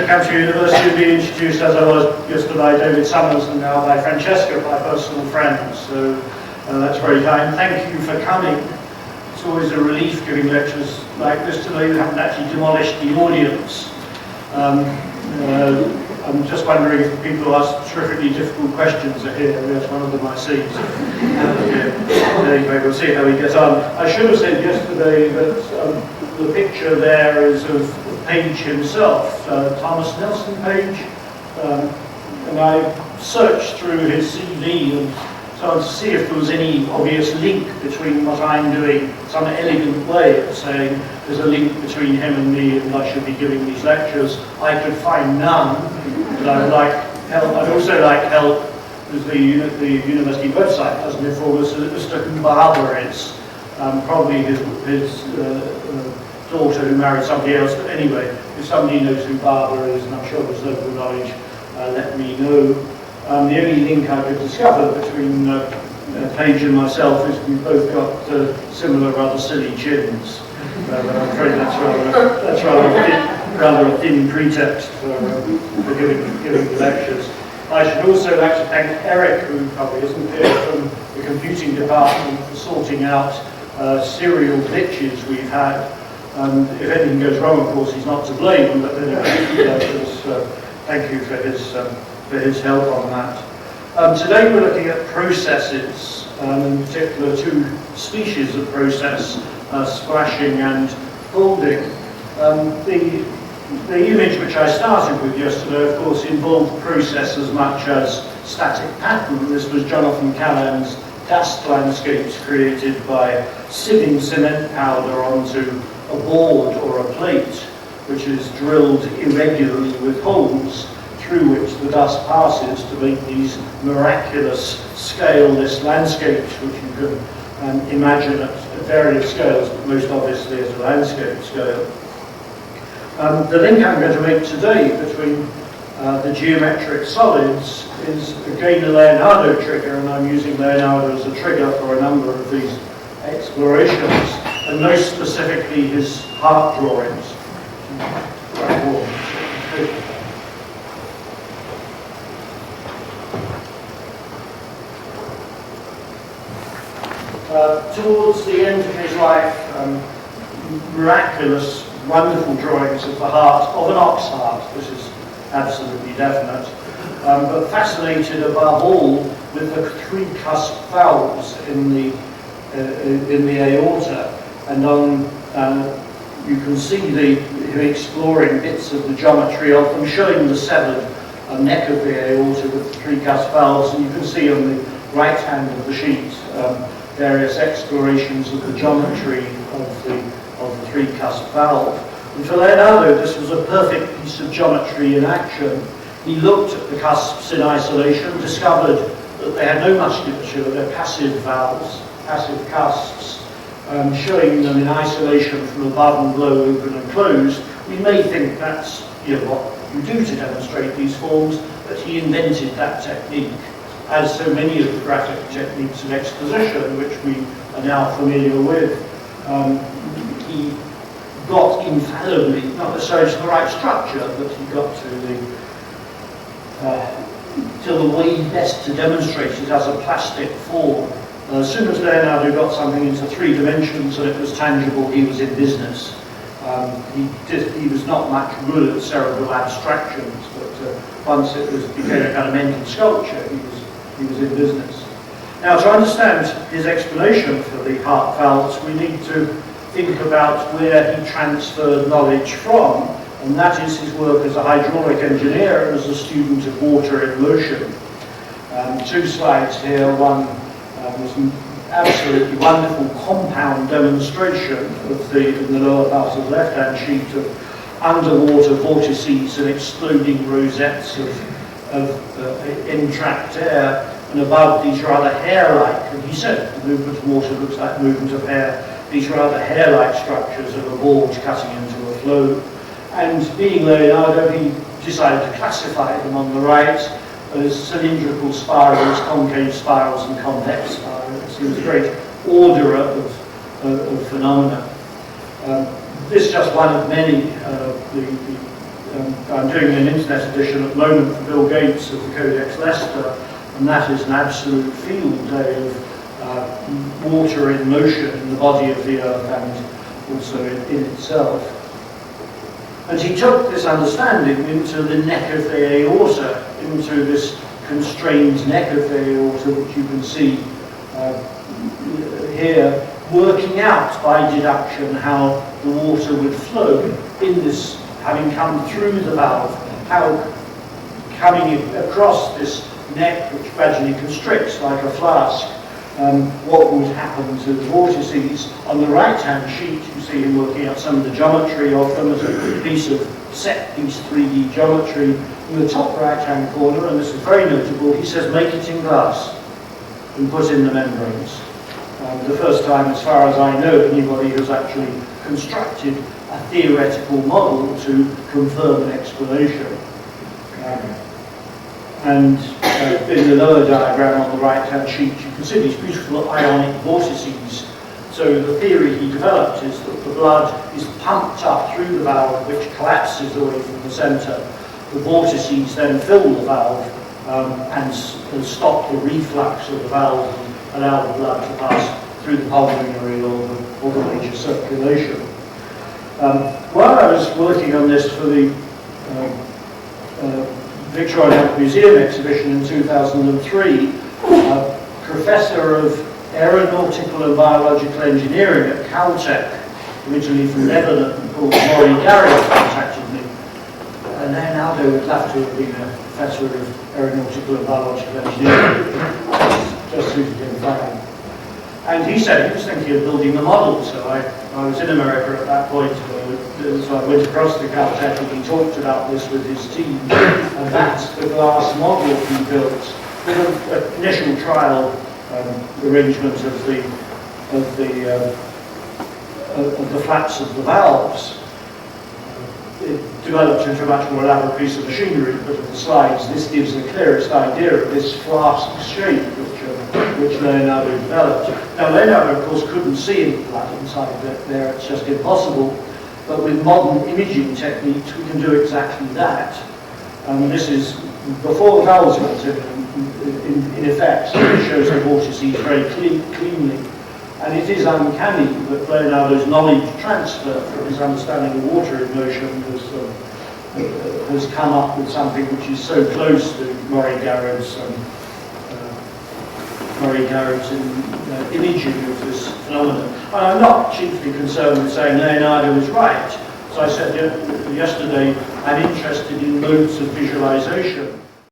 Country University, being introduced as I was just by David Summers and now by Francesca, my personal friend. So that's very kind. Thank you for coming. It's always a relief giving lectures like this to know you haven't actually demolished the audience. I'm just wondering if the people who ask terrifically difficult questions are here. There's one of them I see. Anyway, we'll see how we get on. I should have said yesterday that the picture there is of Page himself, Thomas Nelson Page, and I searched through his CV and tried to see if there was any obvious link between what I'm doing, some elegant way of saying there's a link between him and me and I should be giving these lectures. I could find none, but I would like help. I'd also like help with the university website doesn't inform us as to who Barbour is. Probably his daughter who married somebody else, but anyway, if somebody knows who Barbour is, and I'm sure there's local knowledge, let me know. The only link I could discover between Page and myself is we've both got similar rather silly chins. I'm afraid that's rather a thin pretext for giving the lectures. I should also like to thank Eric, who probably isn't here, from the computing department for sorting out serial glitches we've had. If anything goes wrong, of course, he's not to blame, but thank you for his help on that. Today we're looking at processes, in particular two species of process, splashing and folding. The image which I started with yesterday, of course, involved process as much as static pattern. This was Jonathan Callan's dust landscapes created by sieving cement powder onto a board or a plate, which is drilled irregularly with holes through which the dust passes to make these miraculous scaleless landscapes, which you can imagine at various scales, but most obviously at a landscape scale. The link I'm going to make today between the geometric solids is again a Leonardo trigger, and I'm using Leonardo as a trigger for a number of these explorations, and most specifically his heart drawings. Towards the end of his life, miraculous, wonderful drawings of the heart, of an ox heart, this is absolutely definite, but fascinated above all with the three cusp valves in the aorta, and you can see him exploring bits of the geometry of them, showing the severed neck of the aorta with the three cusp valves, and you can see on the right hand of the sheet various explorations of the geometry of the three cusp valve. And for Leonardo, this was a perfect piece of geometry in action. He looked at the cusps in isolation, discovered that they had no musculature, they're passive valves, passive cusps, showing them in isolation from above and below, open and closed. We may think that's what you do to demonstrate these forms, but he invented that technique, as so many of the graphic techniques of exposition, which we are now familiar with. He got infallibly, not necessarily to the right structure, but he got to the way best to demonstrate it as a plastic form. As soon as Leonardo got something into 3 dimensions and it was tangible, he was in business. He was not much good at cerebral abstractions, but once it became a kind of mental sculpture, he was in business. Now, to understand his explanation for the heart valves, we need to think about where he transferred knowledge from, and that is his work as a hydraulic engineer and as a student of water in motion. 2 slides here. One was an absolutely wonderful compound demonstration of in the lower part of the left-hand sheet of underwater vortices and exploding rosettes of entrapped air, and above these rather hair-like, and he said the movement of water looks like movement of hair, these rather hair-like structures of a gorge cutting into a flow. And being Leonardo, he decided to classify them on the right as cylindrical spirals, concave spirals, and convex spirals. He was a great orderer of phenomena. This is just one of many. I'm doing an internet edition at the moment for Bill Gates of the Codex Leicester, and that is an absolute field day of water in motion in the body of the Earth and also in itself. And he took this understanding into the neck of the aorta, into this constrained neck of the aorta, which you can see here, working out by deduction how the water would flow in this, having come through the valve, how coming across this neck which gradually constricts like a flask, what would happen to the vortices. On the right-hand sheet you see him working out some of the geometry of them as a piece of set-piece 3D geometry. In the top right-hand corner, and this is very notable, he says make it in glass and put in the membranes. The first time, as far as I know, anybody has actually constructed a theoretical model to confirm an explanation. In the lower diagram on the right-hand sheet, you can see these beautiful ionic vortices. So the theory he developed is that the blood is pumped up through the valve, which collapses away from the centre. The vortices then fill the valve and stop the reflux of the valve and allow the blood to pass through the pulmonary or the major circulation. While I was working on this for the Victoria Albert Museum exhibition in 2003, a professor of aeronautical and biological engineering at Caltech, originally from Lebanon, called Maury Garrett, contacted me. And Leonardo would love to have been a professor of aeronautical and biological engineering, just suited him fine. And he said he was thinking of building a model, so I was in America at that point, so I went across to Caltech and he talked about this with his team, and that's the glass model he built with an initial trial arrangement of the flaps of the valves. It developed into a much more elaborate piece of machinery, but of the slides this gives the clearest idea of this flask shape which Leonardo developed. Now Leonardo, of course, couldn't see any blood inside there, it's just impossible, but with modern imaging techniques we can do exactly that. This is before the valves went in effect, so it shows the vortices very cleanly. And it is uncanny that Leonardo's knowledge transfer from his understanding of water in motion has come up with something which is so close to Maury Garrett's imaging of this phenomenon. And I'm not chiefly concerned with saying Leonardo is right. As I said yesterday, I'm interested in modes of visualization.